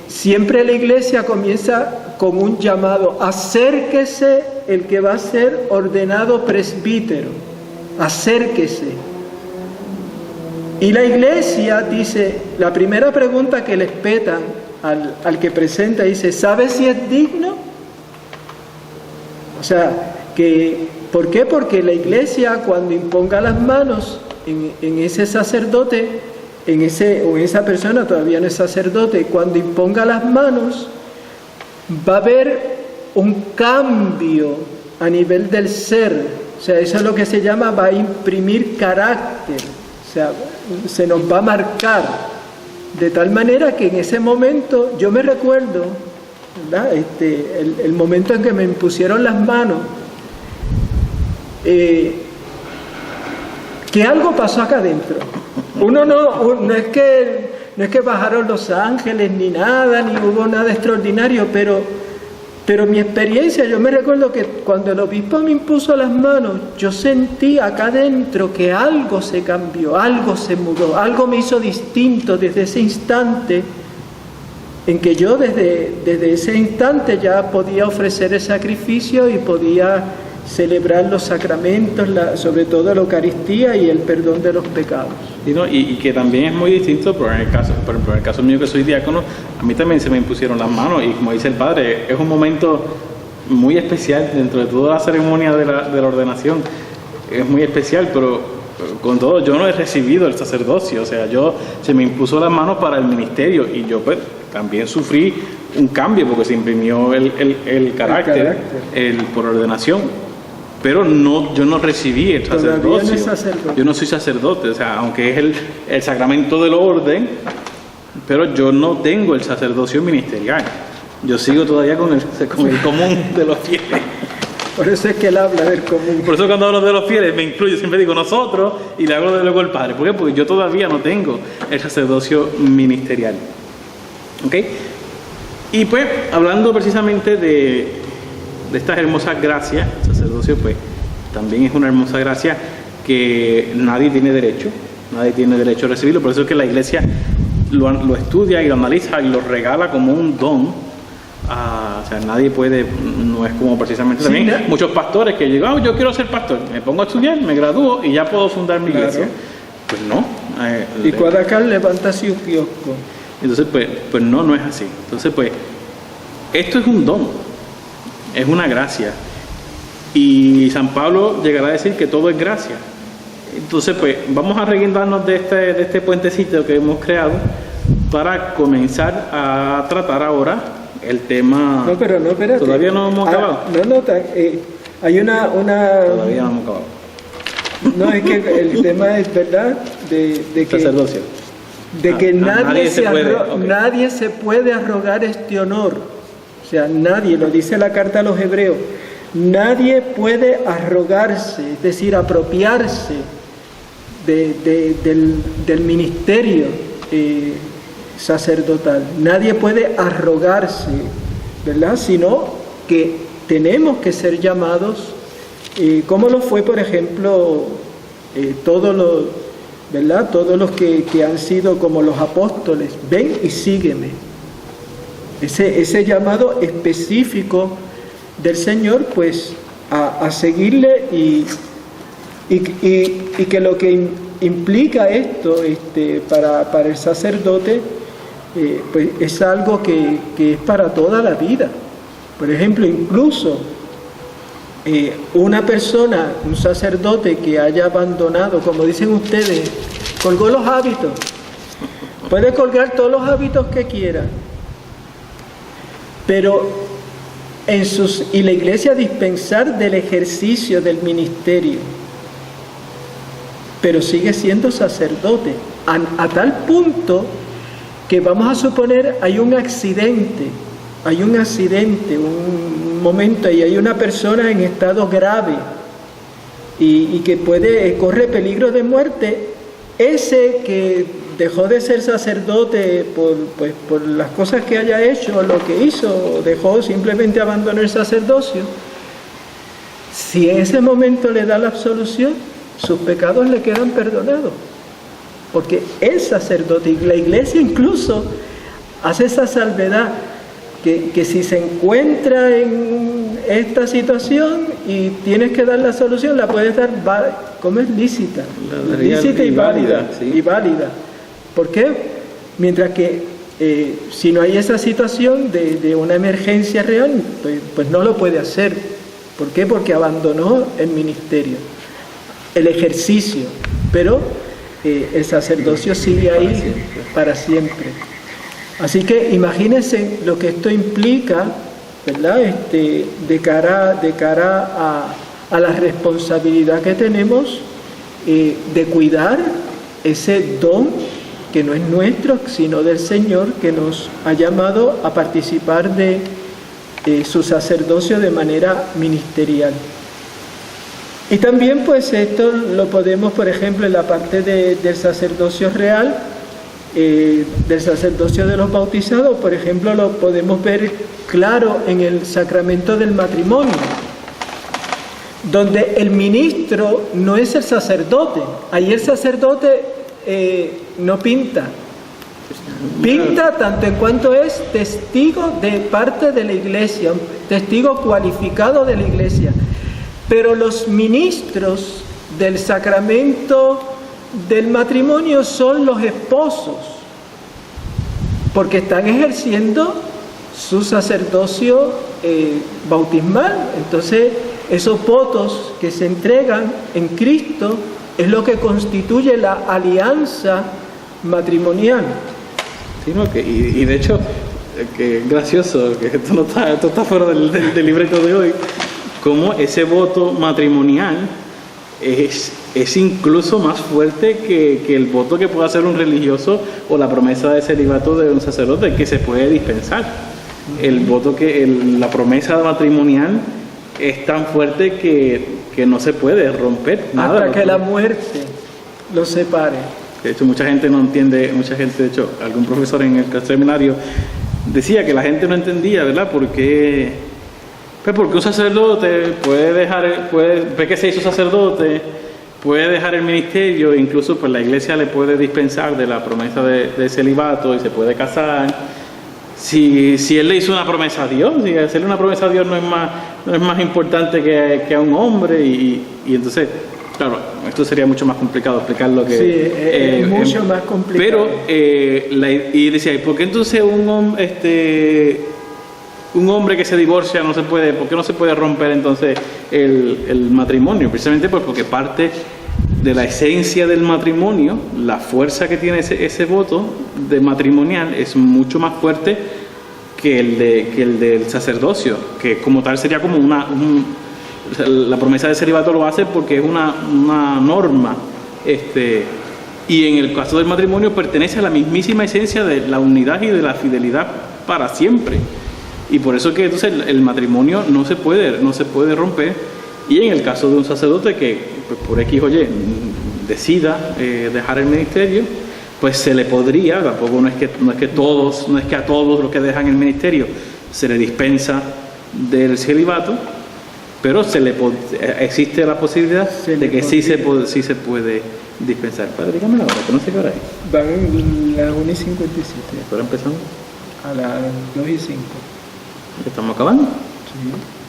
A: siempre la iglesia comienza con un llamado: acérquese el que va a ser ordenado presbítero, acérquese. Y la iglesia dice, la primera pregunta que le espetan al que presenta, dice: ¿sabe si es digno? O sea, ¿por qué? Porque la iglesia, cuando imponga las manos en ese sacerdote, o en esa persona, todavía no es sacerdote, cuando imponga las manos, va a haber un cambio a nivel del ser. O sea, eso es lo que se llama, va a imprimir carácter. O sea, se nos va a marcar de tal manera que en ese momento, yo me recuerdo, ¿verdad? El momento en que me impusieron las manos, que algo pasó acá adentro. No es que bajaron los ángeles ni nada, ni hubo nada extraordinario, pero mi experiencia, yo me recuerdo que cuando el obispo me impuso las manos, yo sentí acá adentro que algo se cambió, algo se mudó, algo me hizo distinto desde ese instante, en que yo desde ese instante ya podía ofrecer el sacrificio y podía celebrar los sacramentos, sobre todo la Eucaristía y el perdón de los pecados.
B: Y que también es muy distinto, por ejemplo, en el caso mío, que soy diácono, a mí también se me impusieron las manos, y como dice el padre, es un momento muy especial dentro de toda la ceremonia de la ordenación. Es muy especial, pero con todo yo no he recibido el sacerdocio, o sea, se me impuso las manos para el ministerio, y yo pues también sufrí un cambio porque se imprimió el carácter por ordenación. Pero yo no recibí el sacerdocio.
A: No es sacerdote.
B: Yo no soy sacerdote, o sea, aunque es el sacramento del orden, pero yo no tengo el sacerdocio ministerial. Yo sigo todavía con el común de los fieles.
A: Por eso es que él habla del común.
B: Por eso cuando hablo de los fieles me incluyo, siempre digo nosotros, y le hablo de luego el Padre. ¿Por qué? Porque yo todavía no tengo el sacerdocio ministerial. ¿Ok? Y pues, hablando precisamente de estas hermosas gracias, el sacerdocio pues también es una hermosa gracia que nadie tiene derecho a recibirlo. Por eso es que la iglesia lo estudia y lo analiza y lo regala como un don. O sea, nadie puede, no es como precisamente
A: sí,
B: también muchos pastores que llegan: yo quiero ser pastor, me pongo a estudiar, me gradúo y ya puedo fundar mi iglesia. Pues no.
A: Y Cuadacán levanta así un kiosco.
B: Entonces pues no es así. Entonces pues esto es un don, es una gracia, y San Pablo llegará a decir que todo es gracia. Entonces pues vamos a reguindarnos de este puentecito que hemos creado para comenzar a tratar ahora el tema.
A: No, espérate.
B: Todavía no hemos acabado.
A: Hay una
B: Todavía no hemos acabado.
A: No, es que el tema es, ¿verdad? De que
B: sacerdocio.
A: De que
B: nadie
A: se puede arrogar este honor. O sea, nadie, lo dice la carta a los hebreos, nadie puede arrogarse, es decir, apropiarse del ministerio sacerdotal. Nadie puede arrogarse, ¿verdad? Sino que tenemos que ser llamados, como lo fue, por ejemplo, todos ¿verdad? Todos los que han sido como los apóstoles, ven y sígueme. Ese llamado específico del Señor, pues, a seguirle y que lo que implica esto para el sacerdote, pues es algo que es para toda la vida. Por ejemplo, incluso una persona, un sacerdote que haya abandonado, como dicen ustedes, colgó los hábitos, puede colgar todos los hábitos que quiera, pero y la iglesia dispensar del ejercicio del ministerio, pero sigue siendo sacerdote, a tal punto que vamos a suponer hay un accidente, un momento, y hay una persona en estado grave y que corre peligro de muerte. Ese que dejó de ser sacerdote por las cosas que haya hecho, lo que hizo, simplemente abandonó el sacerdocio, si en ese momento le da la absolución, sus pecados le quedan perdonados, porque el sacerdote, y la iglesia incluso hace esa salvedad, que si se encuentra en esta situación y tienes que dar la solución, la puedes dar, como es lícita, lícita y válida,
B: sí.
A: y válida. ¿Por qué? Mientras que si no hay esa situación de una emergencia real, pues no lo puede hacer. ¿Por qué? Porque abandonó el ministerio, el ejercicio, pero el sacerdocio sigue ahí para siempre. Así que imagínense lo que esto implica, ¿verdad? De cara a la responsabilidad que tenemos de cuidar ese don que no es nuestro, sino del Señor, que nos ha llamado a participar de su sacerdocio de manera ministerial. Y también pues esto lo podemos, por ejemplo, en la parte del sacerdocio real, del sacerdocio de los bautizados, por ejemplo, lo podemos ver claro en el sacramento del matrimonio, donde el ministro no es el sacerdote. Ahí el sacerdote no pinta tanto en cuanto es testigo de parte de la iglesia, un testigo cualificado de la iglesia, pero los ministros del sacramento del matrimonio son los esposos, porque están ejerciendo su sacerdocio bautismal. Entonces esos votos que se entregan en Cristo es lo que constituye la alianza matrimonial.
B: Sí, ¿no? Y de hecho, que es gracioso, que esto está fuera del libreto de hoy, como ese voto matrimonial es incluso más fuerte que el voto que puede hacer un religioso o la promesa de celibato de un sacerdote, que se puede dispensar. El voto la promesa matrimonial es tan fuerte que no se puede romper nada.
A: Hasta que la muerte los separe.
B: De hecho, mucha gente no entiende, de hecho, algún profesor en el seminario decía que la gente no entendía, ¿verdad? Porque un sacerdote ve que se hizo sacerdote, puede dejar el ministerio, e incluso pues la iglesia le puede dispensar de la promesa de celibato y se puede casar. Si él le hizo una promesa a Dios, si hacerle una promesa a Dios no es más importante que a un hombre, y entonces, claro, esto sería mucho más complicado explicarlo que...
A: Sí, es mucho más complicado.
B: Pero, y decía, ¿y por qué entonces un hombre que se divorcia por qué no se puede romper entonces el matrimonio? Precisamente pues porque parte de la esencia del matrimonio, la fuerza que tiene ese voto de matrimonial es mucho más fuerte que el del sacerdocio, que como tal sería como la promesa de celibato lo hace porque es una norma, y en el caso del matrimonio pertenece a la mismísima esencia de la unidad y de la fidelidad para siempre. Y por eso que entonces el matrimonio no se puede romper. Y en el caso de un sacerdote que pues, por X o Y decida dejar el ministerio, pues se le podría, tampoco no es que a todos los que dejan el ministerio se le dispensa del celibato, pero existe la posibilidad de que sí se puede dispensar. Padre, dígame la hora, que no sé qué hora es.
A: Van las 1:57.
B: ¿Ahora empezamos?
A: A las 2:05.
B: ¿Estamos acabando?
A: Sí,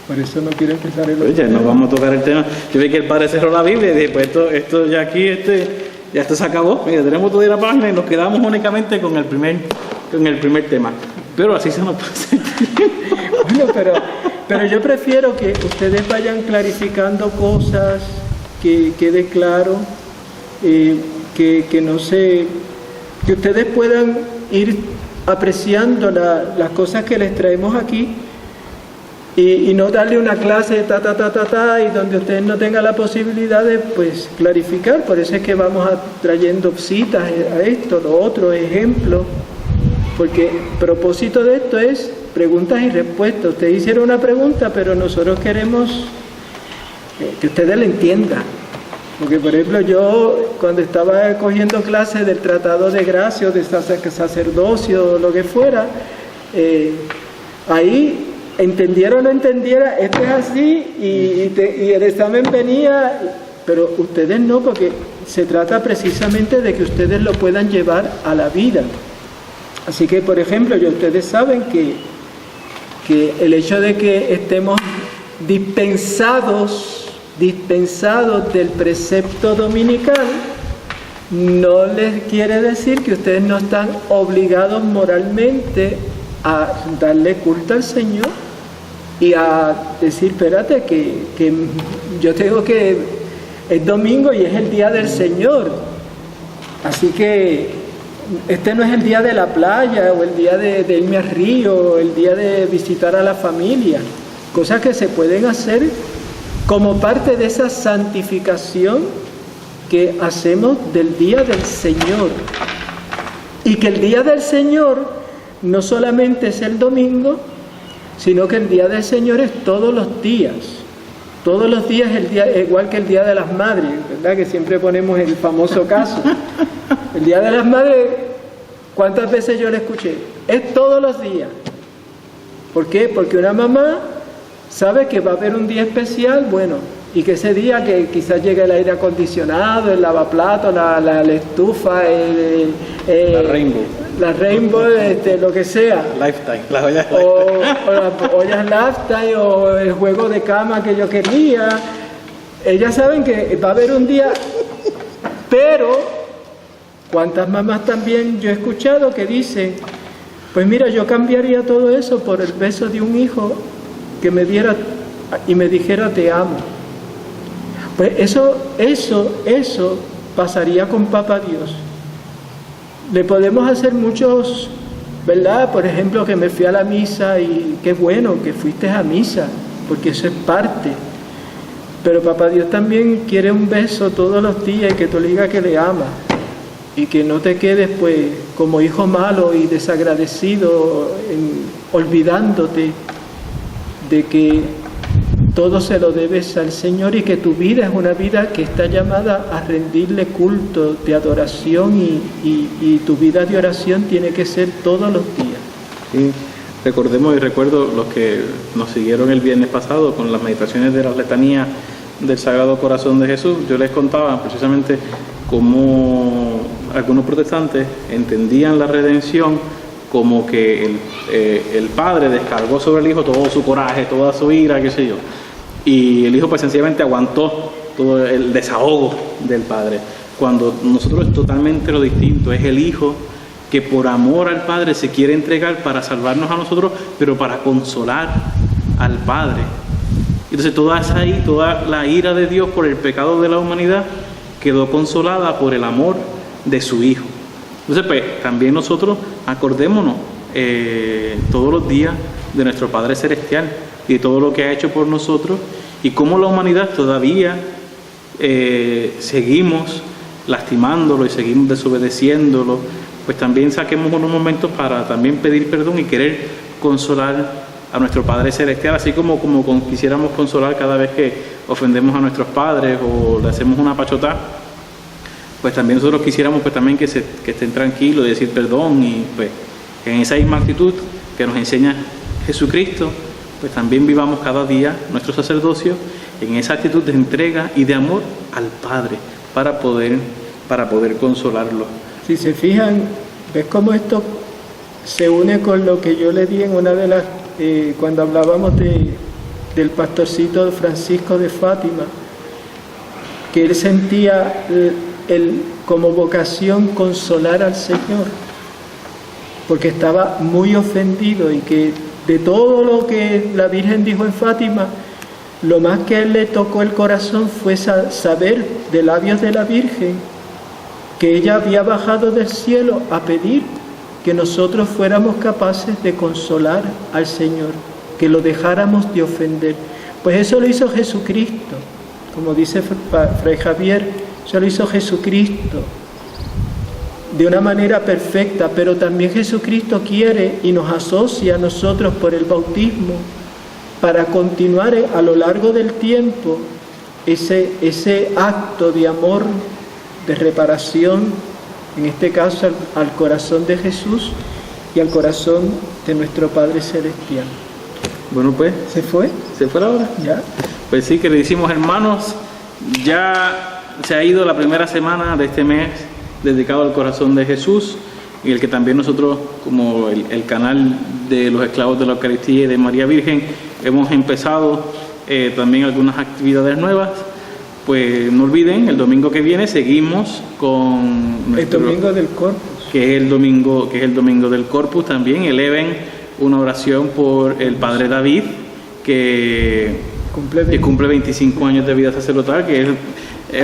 A: por eso no quiero empezar el otro.
B: Oye, no vamos a tocar el tema. Yo vi que el padre cerró la Biblia y dije, pues esto ya aquí, ya esto se acabó. Mira, tenemos toda la página y nos quedamos únicamente con el primer tema. Pero así se nos pasa.
A: Bueno, pero yo prefiero que ustedes vayan clarificando cosas, que quede claro, que no sé, que ustedes puedan ir apreciando las cosas que les traemos aquí y no darle una clase y donde ustedes no tengan la posibilidad de pues clarificar. Por eso es que vamos trayendo citas a esto, lo otro, ejemplos, porque el propósito de esto es preguntas y respuestas. Ustedes hicieron una pregunta, pero nosotros queremos que ustedes la entiendan. Porque, por ejemplo, yo cuando estaba cogiendo clases del Tratado de Gracia, de sacerdocio, lo que fuera, ahí entendiera o no entendiera, esto es así, y el examen venía, pero ustedes no, porque se trata precisamente de que ustedes lo puedan llevar a la vida. Así que, por ejemplo, ustedes saben que el hecho de que estemos dispensados del precepto dominical no les quiere decir que ustedes no están obligados moralmente a darle culto al Señor y a decir, espérate, que yo tengo que, es domingo y es el día del Señor, así que este no es el día de la playa o el día de irme al río o el día de visitar a la familia, cosas que se pueden hacer como parte de esa santificación que hacemos del día del Señor. Y que el día del Señor no solamente es el domingo, sino que el día del Señor es todos los días. Todos los días es el día, igual que el Día de las Madres, ¿verdad? Que siempre ponemos el famoso caso. El Día de las Madres, ¿cuántas veces yo le escuché? Es todos los días. ¿Por qué? Porque una mamá sabe que va a haber un día especial, bueno, y que ese día que quizás llegue el aire acondicionado, el lavaplatos, la estufa, la Rainbow, lo que sea.
B: Lifetime, las ollas
A: o las ollas Lifetime, o el juego de cama que yo quería. Ellas saben que va a haber un día, pero ¿cuántas mamás también yo he escuchado que dicen, pues mira, yo cambiaría todo eso por el beso de un hijo que me diera y me dijera te amo? Pues eso pasaría con Papá Dios. Le podemos hacer muchos, ¿verdad? Por ejemplo, que me fui a la misa y qué bueno que fuiste a misa, porque eso es parte. Pero Papá Dios también quiere un beso todos los días y que tú le digas que le amas. Y que no te quedes pues como hijo malo y desagradecido, olvidándote de que todo se lo debes al Señor y que tu vida es una vida que está llamada a rendirle culto de adoración y tu vida de oración tiene que ser todos los días.
B: Sí, recordemos y recuerdo los que nos siguieron el viernes pasado con las meditaciones de las letanías del Sagrado Corazón de Jesús. Yo les contaba precisamente cómo algunos protestantes entendían la redención como que el Padre descargó sobre el Hijo todo su coraje, toda su ira, qué sé yo, y el Hijo pues sencillamente aguantó todo el desahogo del Padre, cuando nosotros es totalmente lo distinto. Es el Hijo que por amor al Padre se quiere entregar para salvarnos a nosotros, pero para consolar al Padre. Entonces toda la ira de Dios por el pecado de la humanidad quedó consolada por el amor de su Hijo. Entonces pues también nosotros acordémonos todos los días de nuestro Padre Celestial y de todo lo que ha hecho por nosotros, y cómo la humanidad todavía seguimos lastimándolo y seguimos desobedeciéndolo. Pues también saquemos unos momentos para también pedir perdón y querer consolar a nuestro Padre Celestial, así como quisiéramos consolar cada vez que ofendemos a nuestros padres o le hacemos una pachotá. Pues también nosotros quisiéramos pues también que estén tranquilos y decir perdón, y pues en esa misma actitud que nos enseña Jesucristo, pues también vivamos cada día nuestro sacerdocio en esa actitud de entrega y de amor al Padre, para poder para poder consolarlos.
A: Si se fijan, ¿ves cómo esto se une con lo que yo le di en una de las, cuando hablábamos del pastorcito Francisco de Fátima, que él sentía como vocación consolar al Señor, porque estaba muy ofendido, y que de todo lo que la Virgen dijo en Fátima, lo más que a él le tocó el corazón fue saber de labios de la Virgen que ella había bajado del cielo a pedir que nosotros fuéramos capaces de consolar al Señor, que lo dejáramos de ofender. Pues eso lo hizo Jesucristo, como dice Fray Javier, eso lo hizo Jesucristo de una manera perfecta, pero también Jesucristo quiere y nos asocia a nosotros por el bautismo para continuar a lo largo del tiempo ese acto de amor, de reparación, en este caso al corazón de Jesús y al corazón de nuestro Padre Celestial.
B: Bueno, pues,
A: ¿se fue?
B: ¿Se fue la hora?
A: Ya.
B: Pues sí, queridísimos hermanos, ya se ha ido la primera semana de este mes dedicado al corazón de Jesús, y el que también nosotros, como el canal de los esclavos de la Eucaristía y de María Virgen, hemos empezado también algunas actividades nuevas. Pues no olviden, el domingo que viene seguimos con
A: nuestro, el domingo del Corpus,
B: que es el domingo del Corpus. También eleven una oración por el Padre David, que cumple 25 años de vida sacerdotal, que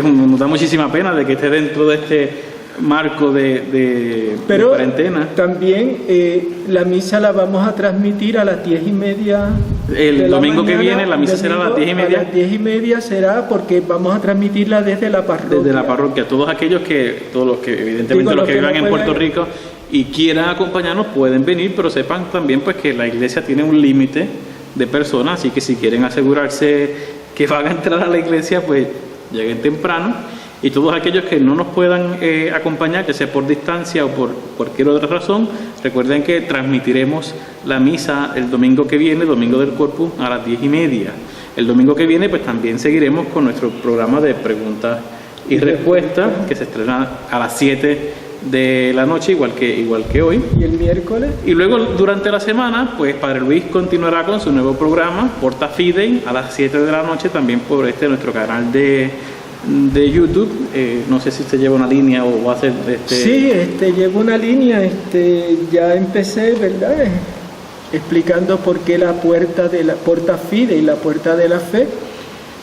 B: nos da muchísima pena de que esté dentro de este marco de cuarentena.
A: También la misa la vamos a transmitir a las 10:30.
B: El domingo que viene la misa será a las 10:30.
A: A las 10:30 será, porque vamos a transmitirla desde la parroquia.
B: Desde la parroquia. Todos los que evidentemente los que vivan en Puerto Rico y quieran acompañarnos pueden venir, pero sepan también pues que la iglesia tiene un límite de personas, así que si quieren asegurarse que van a entrar a la iglesia, pues lleguen temprano. Y todos aquellos que no nos puedan acompañar, ya sea por distancia o por cualquier otra razón, recuerden que transmitiremos la misa el domingo que viene, domingo del Corpus, a las 10:30. El domingo que viene pues también seguiremos con nuestro programa de preguntas y respuestas, que se estrena a las 7 de la noche, igual que hoy.
A: ¿Y el miércoles?
B: Y luego durante la semana, pues Padre Luis continuará con su nuevo programa, Porta Fidei, a las 7 de la noche, también por nuestro canal de YouTube. No sé si usted lleva una línea o va a hacer
A: Sí, llevo una línea, ya empecé, ¿verdad? Explicando por qué la Porta Fidei, la puerta de la fe,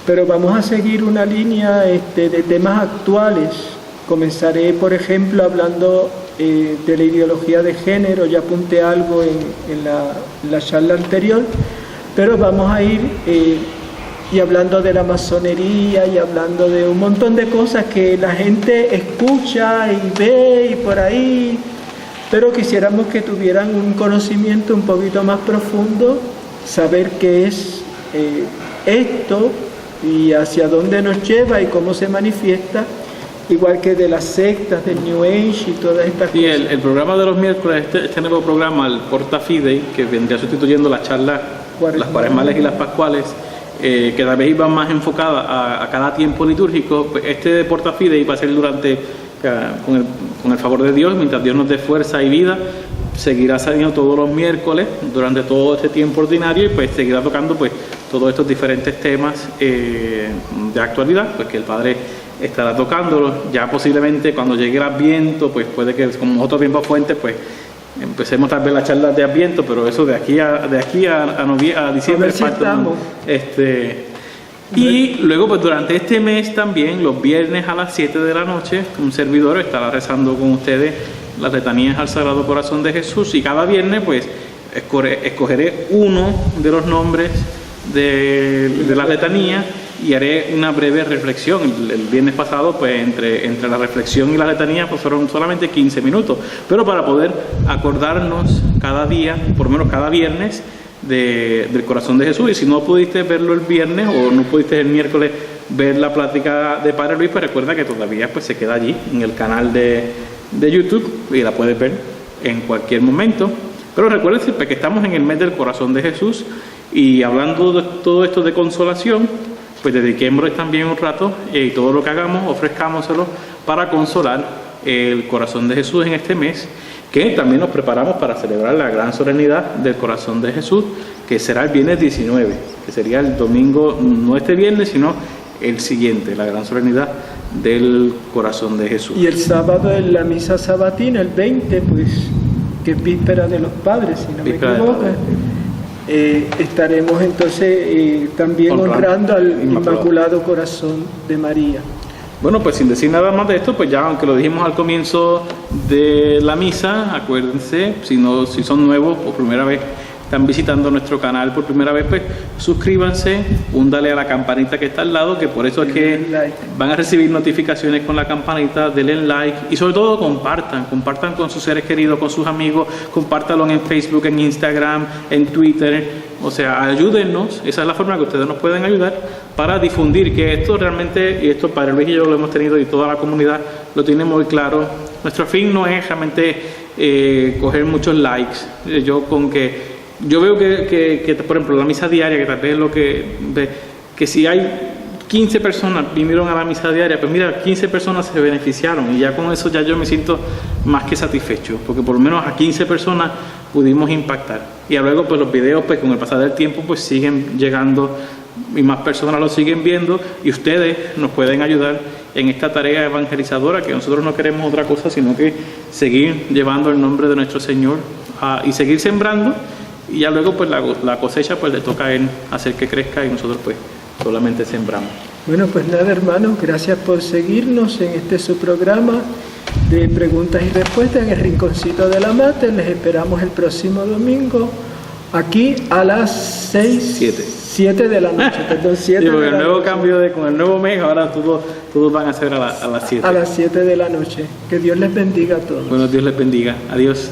A: pero vamos a seguir una línea de temas actuales. Comenzaré, por ejemplo, hablando de la ideología de género. Ya apunté algo en la charla anterior, pero vamos a ir y hablando de la masonería y hablando de un montón de cosas que la gente escucha y ve y por ahí, pero quisiéramos que tuvieran un conocimiento un poquito más profundo, saber qué es esto y hacia dónde nos lleva y cómo se manifiesta, igual que de las sectas, del New Age y todas estas cosas.
B: Y el programa de los miércoles, este nuevo programa, el Porta Fidei, que vendría sustituyendo las charlas, las cuaresmales y las pascuales, que cada vez iba más enfocada a cada tiempo litúrgico. Pues este de Porta Fidei va a ser con el favor de Dios, mientras Dios nos dé fuerza y vida, seguirá saliendo todos los miércoles durante todo este tiempo ordinario, y pues seguirá tocando pues todos estos diferentes temas de actualidad, pues que el Padre estará tocándolos. Ya posiblemente cuando llegue el Adviento, pues puede que como otro tiempo fuente, pues empecemos tal vez las charlas de Adviento, pero eso de aquí a diciembre falta. Y luego pues durante este mes también, los viernes a las 7 de la noche, un servidor estará rezando con ustedes las letanías al Sagrado Corazón de Jesús, y cada viernes pues escogeré uno de los nombres de las letanías y haré una breve reflexión. El viernes pasado pues entre la reflexión y la letanía pues fueron solamente 15 minutos, pero para poder acordarnos cada día, por lo menos cada viernes, del corazón de Jesús. Y si no pudiste verlo el viernes o no pudiste el miércoles ver la plática de Padre Luis, pues recuerda que todavía pues se queda allí en el canal de YouTube y la puedes ver en cualquier momento. Pero recuerden siempre que estamos en el mes del corazón de Jesús, Y hablando de todo esto de consolación, pues dediquémosle también un rato y todo lo que hagamos, ofrezcámoselo para consolar el corazón de Jesús en este mes, que también nos preparamos para celebrar la gran solemnidad del corazón de Jesús, que será el viernes 19, que sería el domingo, no este viernes, sino el siguiente, la gran solemnidad del corazón de Jesús.
A: Y el sábado en la misa sabatina, el 20, pues, que es víspera de los padres, si no me equivoco, estaremos entonces también honrando al Inmaculado Corazón de María.
B: Bueno, pues sin decir nada más de esto, pues ya aunque lo dijimos al comienzo de la misa, acuérdense, si son nuevos por primera vez, están visitando nuestro canal por primera vez, pues suscríbanse, húndale a la campanita que está al lado, que por eso es que van a recibir notificaciones con la campanita, denle like y sobre todo compartan con sus seres queridos, con sus amigos, compártanlo en Facebook, en Instagram, en Twitter, o sea, ayúdennos, esa es la forma que ustedes nos pueden ayudar para difundir que esto realmente, y esto Padre Luis y yo lo hemos tenido y toda la comunidad lo tiene muy claro, nuestro fin no es realmente coger muchos likes, yo veo que, por ejemplo, la misa diaria, que tal vez es lo que si hay 15 personas vinieron a la misa diaria, pues mira, 15 personas se beneficiaron y ya con eso ya yo me siento más que satisfecho, porque por lo menos a 15 personas pudimos impactar. Y luego pues los videos, pues con el pasar del tiempo, pues siguen llegando y más personas lo siguen viendo y ustedes nos pueden ayudar en esta tarea evangelizadora, que nosotros no queremos otra cosa sino que seguir llevando el nombre de nuestro Señor y seguir sembrando. Y ya luego pues la cosecha pues le toca a Él hacer que crezca y nosotros pues solamente sembramos.
A: Bueno, pues nada, hermanos, gracias por seguirnos en este su programa de preguntas y respuestas en el Rinconcito de la Mater. Les esperamos el próximo domingo aquí a las 7 de la noche. Perdón, 7
B: sí, porque
A: de la
B: el nuevo
A: noche.
B: cambio con el nuevo mes, ahora todos van a ser a las 7.
A: A las 7 de la noche. Que Dios les bendiga a todos.
B: Bueno, Dios les bendiga. Adiós.